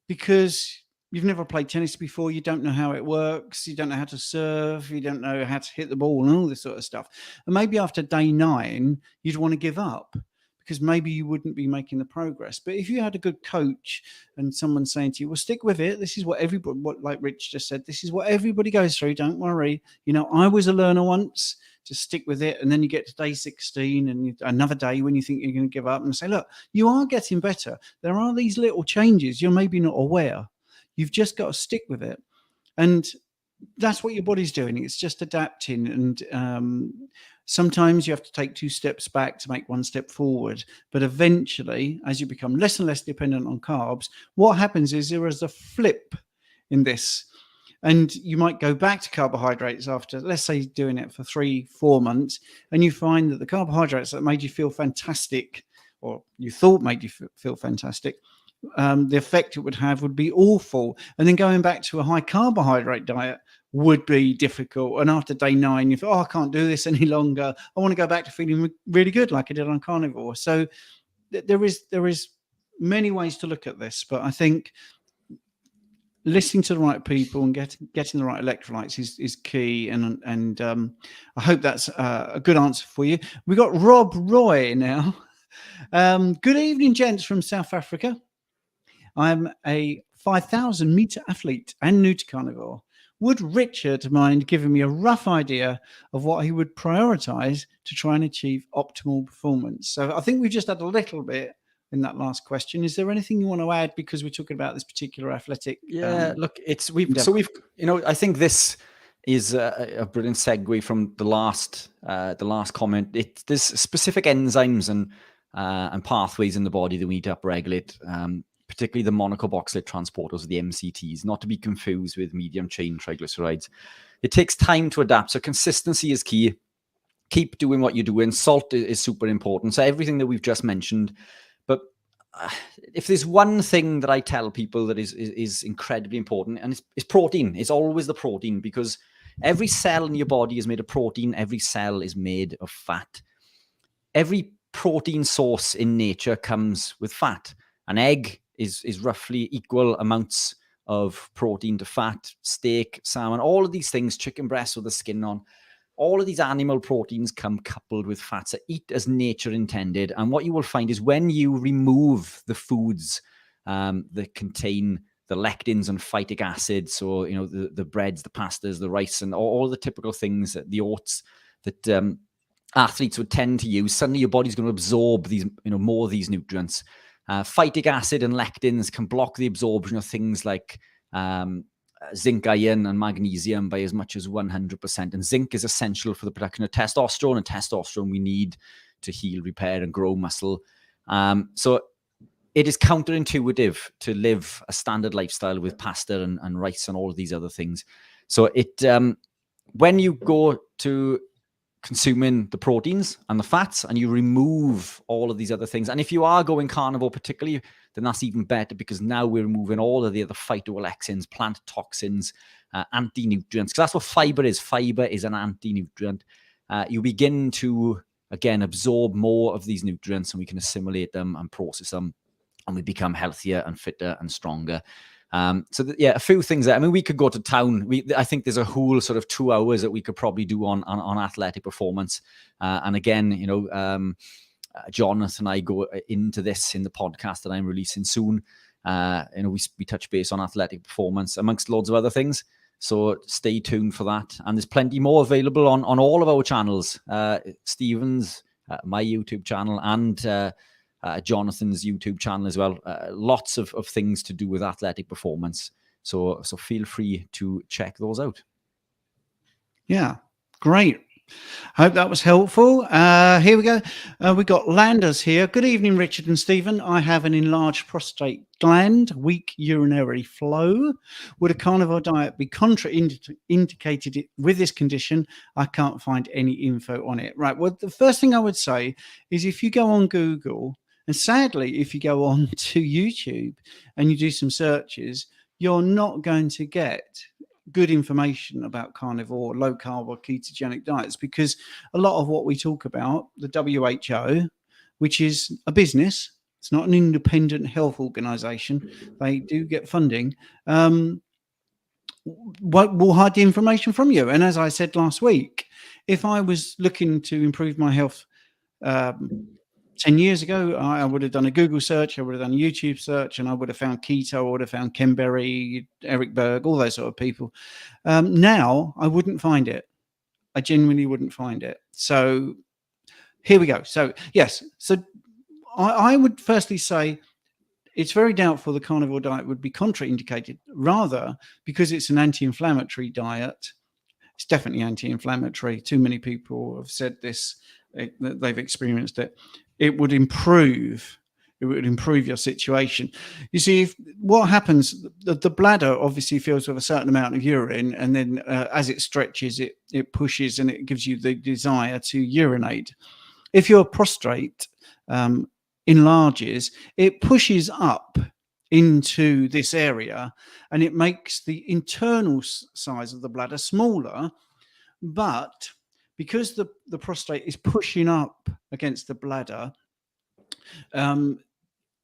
because you've never played tennis before. You don't know how it works. You don't know how to serve. You don't know how to hit the ball and all this sort of stuff. And maybe after day 9, you'd want to give up, because maybe you wouldn't be making the progress. But if you had a good coach and someone saying to you, well, stick with it. This is what everybody, like Rich just said, this is what everybody goes through. Don't worry. I was a learner once. Just stick with it. And then you get to day 16 and another day when you think you're going to give up, and say, look, you are getting better. There are these little changes you're maybe not aware. You've just got to stick with it. And that's what your body's doing. It's just adapting. And sometimes you have to take 2 steps back to make 1 step forward. But eventually, as you become less and less dependent on carbs, what happens is there is a flip in this. And you might go back to carbohydrates after, let's say, doing it for 3-4 months, and you find that the carbohydrates that made you feel fantastic, or you thought made you feel fantastic, the effect it would have would be awful. And then going back to a high carbohydrate diet would be difficult. And after day 9, you thought, I can't do this any longer. I want to go back to feeling really good like I did on carnivore. So there is many ways to look at this, but I think listening to the right people and getting the right electrolytes is key. And I hope that's a good answer for you. We got Rob Roy now. Good evening, gents from South Africa. I'm a 5,000 meter athlete and new to carnivore. Would Richard mind giving me a rough idea of what he would prioritize to try and achieve optimal performance? So I think we just had a little bit in that last question. Is there anything you want to add, because we're talking about this particular athetic? Look, I think this is a brilliant segue from the last comment. There's specific enzymes and pathways in the body that we need to upregulate, particularly the monocarboxylate transporters, the MCTs, not to be confused with medium chain triglycerides. It takes time to adapt, so consistency is key. Keep doing what you're doing. Salt is super important. So everything that we've just mentioned. But if there's one thing that I tell people that is incredibly important, and it's protein. It's always the protein, because every cell in your body is made of protein. Every cell is made of fat. Every protein source in nature comes with fat. An egg is roughly equal amounts of protein to fat. Steak, salmon, all of these things, chicken breast with the skin on, all of these animal proteins come coupled with fats. So eat as nature intended. And what you will find is when you remove the foods that contain the lectins and phytic acids, so the breads, the pastas, the rice, and all the typical things, the oats that athletes would tend to use, suddenly your body's going to absorb these, more of these nutrients. Phytic acid and lectins can block the absorption of things like zinc, iron, and magnesium by as much as 100%. And zinc is essential for the production of testosterone, and testosterone we need to heal, repair, and grow muscle. So it is counterintuitive to live a standard lifestyle with pasta and rice and all of these other things. So when you go to consuming the proteins and the fats and you remove all of these other things, and if you are going carnivore particularly, then that's even better, because now we're removing all of the other phytoalexins, plant toxins, anti-nutrients, because that's what fiber is. Fiber is an anti-nutrient. You begin to, again, absorb more of these nutrients, and we can assimilate them and process them, and we become healthier and fitter and stronger. A few things there. I mean, we could go to town. I think there's a whole sort of 2 hours that we could probably do on athletic performance. And again, Jonathan and I go into this in the podcast that I'm releasing soon. We touch base on athletic performance amongst loads of other things. So stay tuned for that. And there's plenty more available on all of our channels. Stephen's, my YouTube channel, and Jonathan's YouTube channel as well. Lots of things to do with athletic performance. So feel free to check those out. Yeah, great. Hope that was helpful. Here we go. We got Landers here. Good evening, Richard and Stephen. I have an enlarged prostate gland, weak urinary flow. Would a carnivore diet be contraindicated with this condition? I can't find any info on it. Right. Well, the first thing I would say is, if you go on Google, and sadly, if you go on to YouTube and you do some searches, you're not going to get good information about carnivore, low carb, or ketogenic diets, because a lot of what we talk about, the WHO, which is a business, it's not an independent health organization, they do get funding, will hide the information from you. And as I said last week, if I was looking to improve my health 10 years ago, I would have done a Google search, I would have done a YouTube search, and I would have found keto, I would have found Ken Berry, Eric Berg, all those sort of people. Now, I wouldn't find it. I genuinely wouldn't find it. So here we go. So, yes. So I would firstly say it's very doubtful the carnivore diet would be contraindicated, rather because it's an anti-inflammatory diet. It's definitely anti-inflammatory. Too many people have said this, they've experienced it. It would improve your situation. You see, what happens, the bladder obviously fills with a certain amount of urine, and then as it stretches, it pushes and it gives you the desire to urinate. If your prostate enlarges, it pushes up into this area, and it makes the internal size of the bladder smaller. But because the prostate is pushing up against the bladder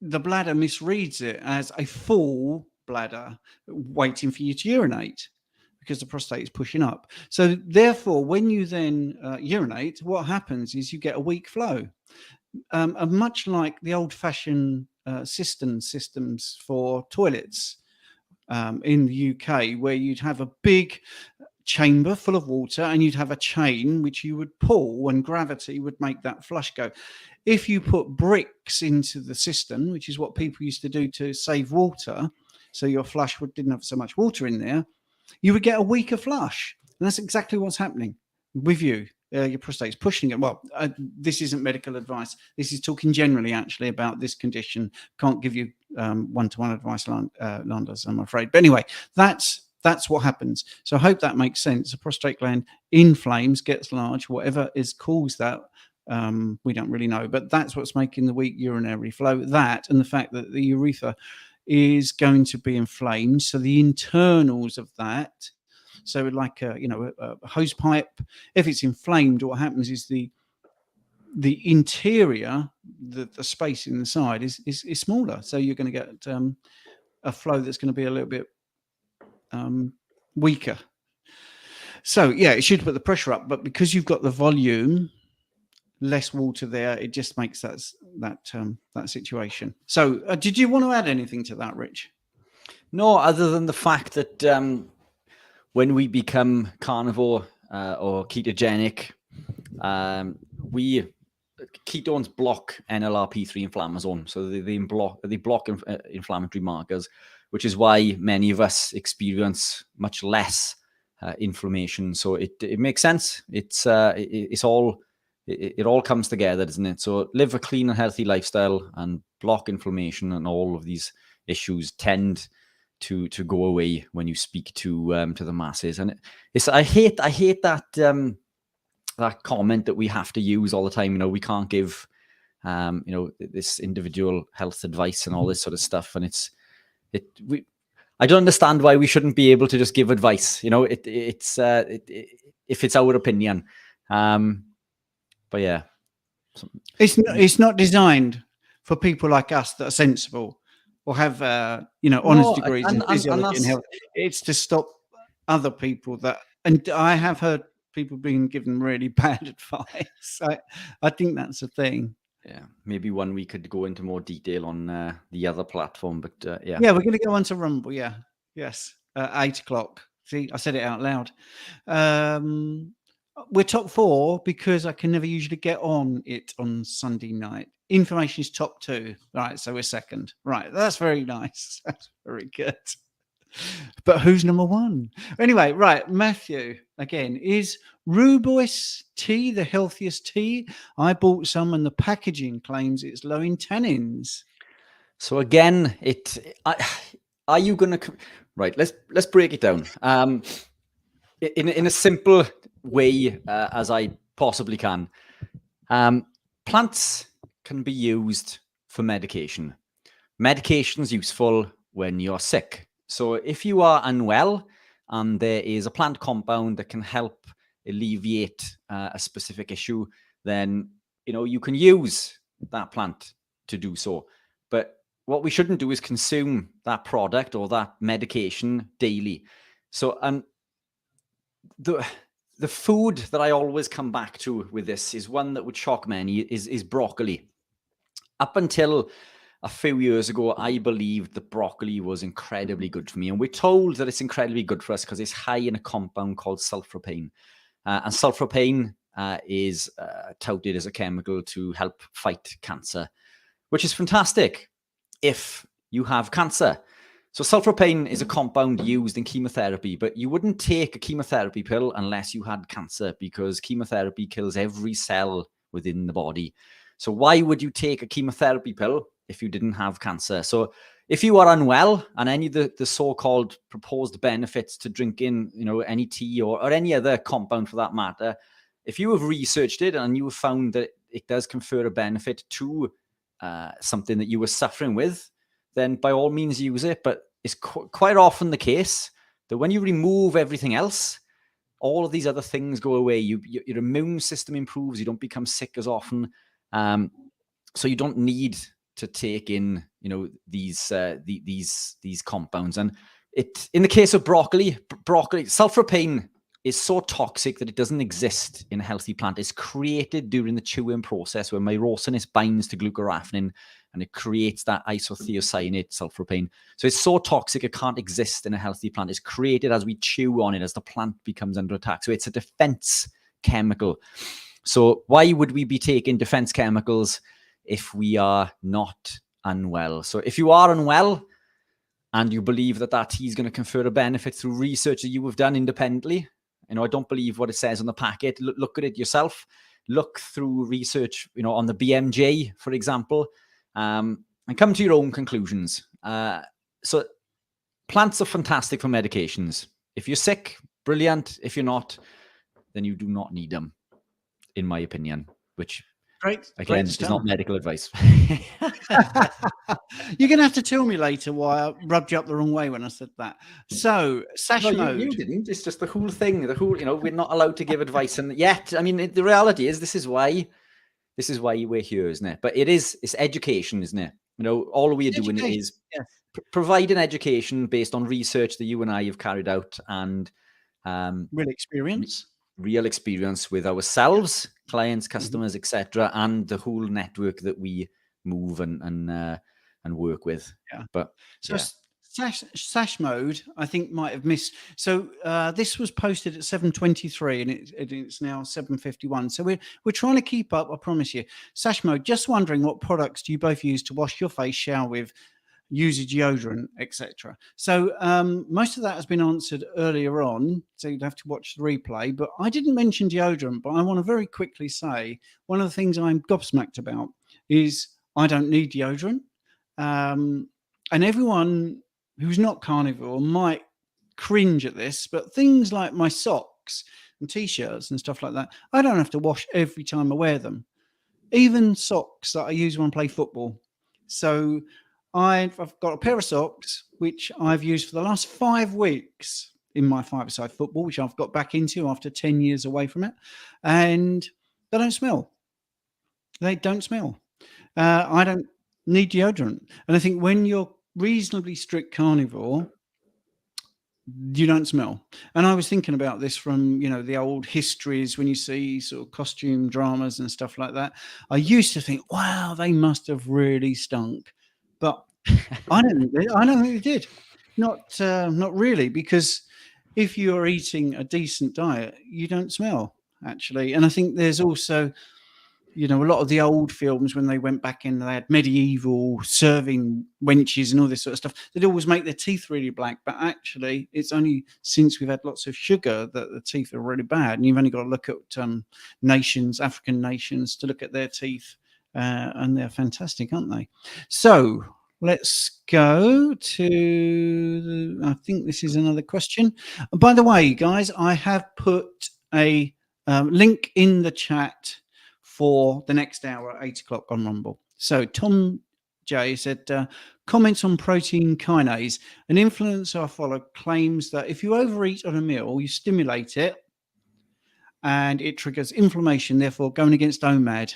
misreads it as a full bladder waiting for you to urinate, because the prostate is pushing up. So therefore, when you then urinate, what happens is you get a weak flow. And much like the old-fashioned systems for toilets in the UK, where you'd have a big chamber full of water and you'd have a chain which you would pull, and gravity would make that flush go. If you put bricks into the cistern, which is what people used to do to save water, so your flush didn't have so much water in there, you would get a weaker flush. And that's exactly what's happening with you. Your prostate's pushing it. Well, this isn't medical advice. This is talking generally, actually, about this condition. Can't give you one-to-one advice, Landers, I'm afraid. But anyway, that's what happens. So I hope that makes sense. The prostate gland inflames, gets large, whatever is caused that, we don't really know. But that's what's making the weak urinary flow. That, and the fact that the urethra is going to be inflamed. So the internals of that, so like a hose pipe, if it's inflamed, what happens is the interior, the space inside is smaller. So you're going to get a flow that's going to be a little bit weaker. So yeah, it should put the pressure up, but because you've got the volume, less water there, it just makes that situation. So did you want to add anything to that, Rich? No, other than the fact that when we become carnivore or ketogenic, ketones block NLRP3 inflammasome, so they block inflammatory markers, which is why many of us experience much less inflammation. So it makes sense. It all comes together, doesn't it? So live a clean and healthy lifestyle and block inflammation, and all of these issues tend to go away when you speak to the masses. And I hate that that comment that we have to use all the time. We can't give this individual health advice and all this sort of stuff. And I don't understand why we shouldn't be able to just give advice. If it's our opinion. But yeah, it's not designed for people like us that are sensible or have honest degrees in physiology and health. It's to stop other people that, and I have heard people being given really bad advice. I think that's a thing. Yeah, maybe one we could go into more detail on the other platform, but yeah, we're going to go on to Rumble. Yes, 8 o'clock. See, I said it out loud. We're top 4 because I can never usually get on it on Sunday night. Information is top 2. Right, so we're second. Right, that's very nice. That's very good. But who's number 1? Anyway, right, Matthew, again, is rooibos tea the healthiest tea? I bought some and the packaging claims it's low in tannins. So again, are you going to... Right, let's break it down. In a simple way as I possibly can. Plants can be used for medication. Medication's useful when you're sick. So if you are unwell and there is a plant compound that can help alleviate a specific issue, then you can use that plant to do so. But what we shouldn't do is consume that product or that medication daily. So, and the food that I always come back to with this is one that would shock many, is broccoli. Up until a few years ago, I believed that broccoli was incredibly good for me. And we're told that it's incredibly good for us because it's high in a compound called sulforaphane. And sulforaphane is touted as a chemical to help fight cancer, which is fantastic if you have cancer. So sulforaphane is a compound used in chemotherapy, but you wouldn't take a chemotherapy pill unless you had cancer, because chemotherapy kills every cell within the body. So why would you take a chemotherapy pill if you didn't have cancer? So if you are unwell, and any of the so-called proposed benefits to drinking, any tea or any other compound for that matter, if you have researched it and you have found that it does confer a benefit to something that you were suffering with, then by all means use it. But it's quite often the case that when you remove everything else, all of these other things go away. Your immune system improves. You don't become sick as often. So you don't need to take in, these compounds. And in the case of broccoli, sulforaphane is so toxic that it doesn't exist in a healthy plant. It's created during the chewing process where myrosinase binds to glucoraphanin and it creates that isothiocyanate sulforaphane. So it's so toxic it can't exist in a healthy plant. It's created as we chew on it, as the plant becomes under attack. So it's a defense chemical. So why would we be taking defense chemicals if we are not unwell? So if you are unwell and you believe that tea is going to confer a benefit through research that you have done independently, I don't believe what it says on the packet. Look at it yourself. Look through research, on the BMJ, for example, and come to your own conclusions. So plants are fantastic for medications. If you're sick, brilliant. If you're not, then you do not need them, in my opinion, which again is not medical advice. You're going to have to tell me later why I rubbed you up the wrong way when I said that. So, sash mode. You didn't. It's just the whole thing. We're not allowed to give advice. And yet, the reality is this is why we're here, isn't it? But it's education, isn't it? All we are doing is providing education based on research that you and I have carried out and real experience with ourselves, clients, customers, etc., and the whole network that we move and work with. Yeah. But Sash mode, I think, might have missed. So this was posted at 7:23, and it's now 7:51. So we're trying to keep up. I promise you. Sash mode. Just wondering, what products do you both use to wash your face, shower with, use a deodorant, etc.? So most of that has been answered earlier on, so you'd have to watch the replay. But I didn't mention deodorant, but I want to very quickly say one of the things I'm gobsmacked about is I don't need deodorant. And everyone who's not carnivore might cringe at this, but things like my socks and t-shirts and stuff like that, I don't have to wash every time I wear them. Even socks that I use when I play football. So I've got a pair of socks which I've used for the last 5 weeks in my five-a-side football, which I've got back into after 10 years away from it, and they don't smell. They don't smell. I don't need deodorant. And I think when you're reasonably strict carnivore, you don't smell. And I was thinking about this from, the old histories when you see sort of costume dramas and stuff like that. I used to think, wow, they must have really stunk. But I don't think they did. Not really, because if you're eating a decent diet, you don't smell, actually. And I think there's also, a lot of the old films, when they went back in, they had medieval serving wenches and all this sort of stuff. They'd always make their teeth really black. But actually, it's only since we've had lots of sugar that the teeth are really bad. And you've only got to look at African nations, to look at their teeth. And they're fantastic, aren't they? So let's go to, I think this is another question. By the way, guys, I have put a link in the chat for the next hour at 8 o'clock on Rumble. So Tom J said, comments on protein kinase. An influencer I follow claims that if you overeat on a meal, you stimulate it and it triggers inflammation, therefore going against OMAD.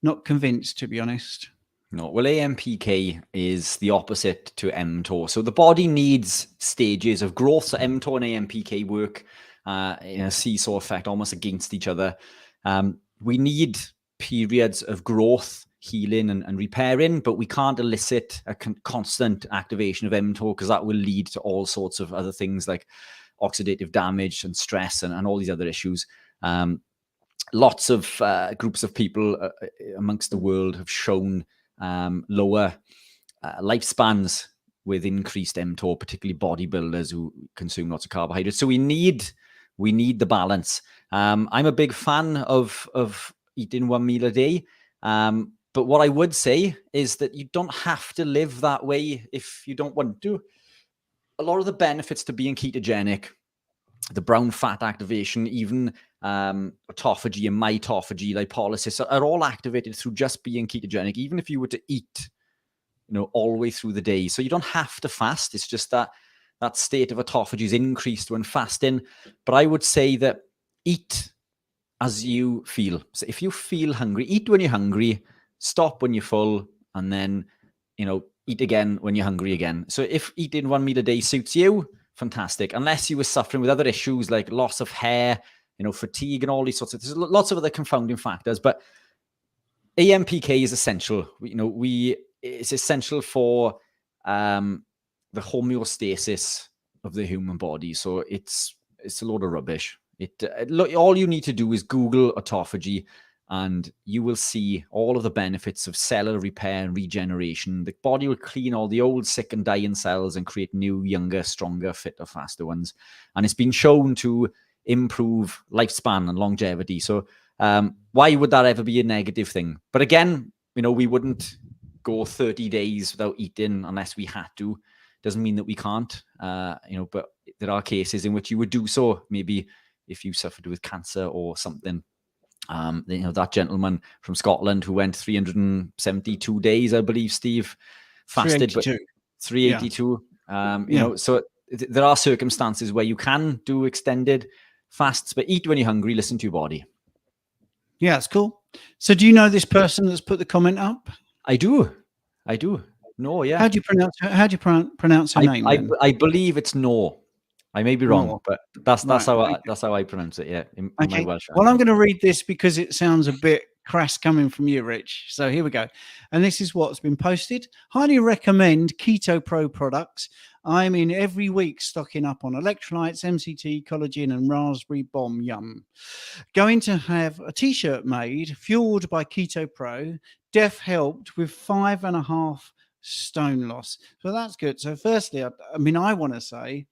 Not convinced, to be honest. No, well, AMPK is the opposite to mTOR. So the body needs stages of growth. So mTOR and AMPK work in a seesaw effect, almost against each other. We need periods of growth, healing, and repairing, but we can't elicit a constant activation of mTOR, because that will lead to all sorts of other things like oxidative damage and stress and all these other issues. Lots of groups of people amongst the world have shown lower lifespans with increased mTOR, particularly bodybuilders who consume lots of carbohydrates. So we need the balance. I'm a big fan of eating one meal a day. But what I would say is that you don't have to live that way if you don't want to. A lot of the benefits to being ketogenic, the brown fat activation, even autophagy and mitophagy, lipolysis, are all activated through just being ketogenic. Even if you were to eat all the way through the day. So you don't have to fast. It's just that state of autophagy is increased when fasting. But I would say that eat as you feel. So if you feel hungry, eat when you're hungry, stop when you're full, and then, eat again when you're hungry again. So if eating 1 meal a day suits you, fantastic. Unless you were suffering with other issues like loss of hair, fatigue and all these sorts of, there's lots of other confounding factors, but AMPK is essential. It's essential for the homeostasis of the human body. So it's a load of rubbish. All you need to do is Google autophagy, and you will see all of the benefits of cellular repair and regeneration. The body will clean all the old, sick and dying cells and create new, younger, stronger, fitter, faster ones. And it's been shown to improve lifespan and longevity. So why would that ever be a negative thing? But again, we wouldn't go 30 days without eating unless we had to. Doesn't mean that we can't, but there are cases in which you would do so. Maybe if you suffered with cancer or something. That gentleman from Scotland who went 372 days, I believe, Steve, fasted, 382. But 382. Yeah. So there are circumstances where you can do extended fasts, but eat when you're hungry, listen to your body. Yeah, it's cool. So do you know this person that's put the comment up? I do. No, yeah. How do you pronounce her name? I believe it's No. I may be wrong, but that's how I pronounce it. Yeah. Okay. Well, I'm going to read this because it sounds a bit crass coming from you, Rich. So here we go. And this is what's been posted. Highly recommend Keto Pro products. I'm in every week stocking up on electrolytes, MCT, collagen, and raspberry bomb. Yum. Going to have a t-shirt made, fueled by Keto Pro. Def helped with 5.5 stone loss. So that's good. So firstly, I want to say,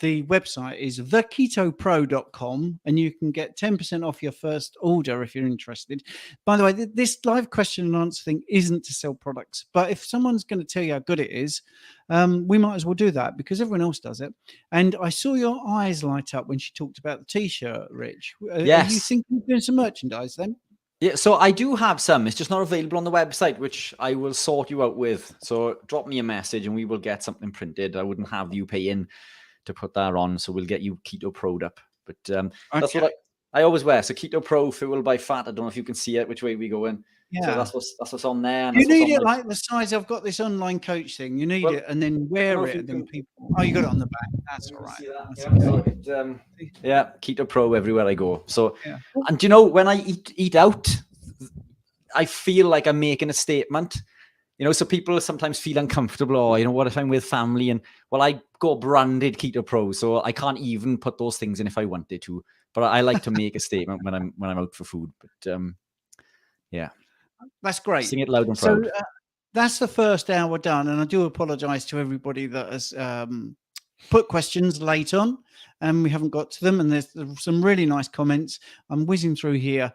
the website is theketopro.com, and you can get 10% off your first order if you're interested. By the way, this live question and answer thing isn't to sell products, but if someone's going to tell you how good it is, we might as well do that because everyone else does it. And I saw your eyes light up when she talked about the t-shirt, Rich. Yes. Are you thinking of doing some merchandise then? Yeah, so I do have some. It's just not available on the website, which I will sort you out with. So drop me a message and we will get something printed. I wouldn't have you pay in to put that on, so we'll get you Keto Pro'd up. But that's what I always wear. So Keto Pro, fueled by fat. I don't know if you can see it, which way we go in. Yeah. So that's what's on there. And you need it like the size. I've got this online coach thing. You need it and then wear it. And then people. Oh, you got it on the back. That's all right. Yeah, Keto Pro everywhere I go. So, and when I eat out, I feel like I'm making a statement. So people sometimes feel uncomfortable. Or, what if I'm with family? And I go branded Keto Pro, so I can't even put those things in if I wanted to. But I like to make a statement when I'm out for food. But yeah, that's great. Sing it loud and proud. So that's the first hour done, and I do apologise to everybody that has put questions late on, and we haven't got to them. And there's some really nice comments. I'm whizzing through here.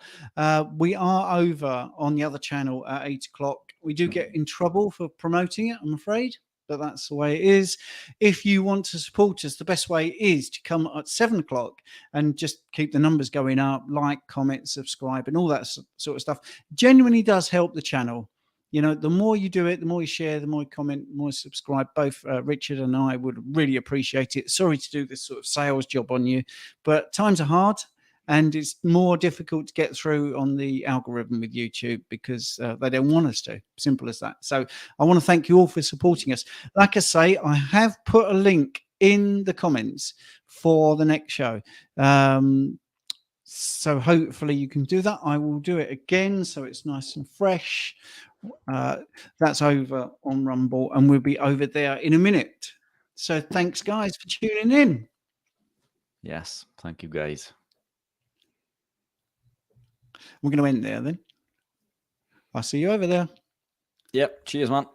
We are over on the other channel at 8 o'clock. We do get in trouble for promoting it, I'm afraid, but that's the way it is. If you want to support us, the best way is to come at 7 o'clock and just keep the numbers going up, like, comment, subscribe, and all that sort of stuff. Genuinely does help the channel. The more you do it, the more you share, the more you comment, the more you subscribe. Both Richard and I would really appreciate it. Sorry to do this sort of sales job on you, but times are hard. And it's more difficult to get through on the algorithm with YouTube because they don't want us to. Simple as that. So I want to thank you all for supporting us. Like I say, I have put a link in the comments for the next show. So hopefully you can do that. I will do it again so it's nice and fresh. That's over on Rumble, and we'll be over there in a minute. So thanks, guys, for tuning in. Yes, thank you, guys. We're going to end there then. I'll see you over there. Yep. Cheers, man.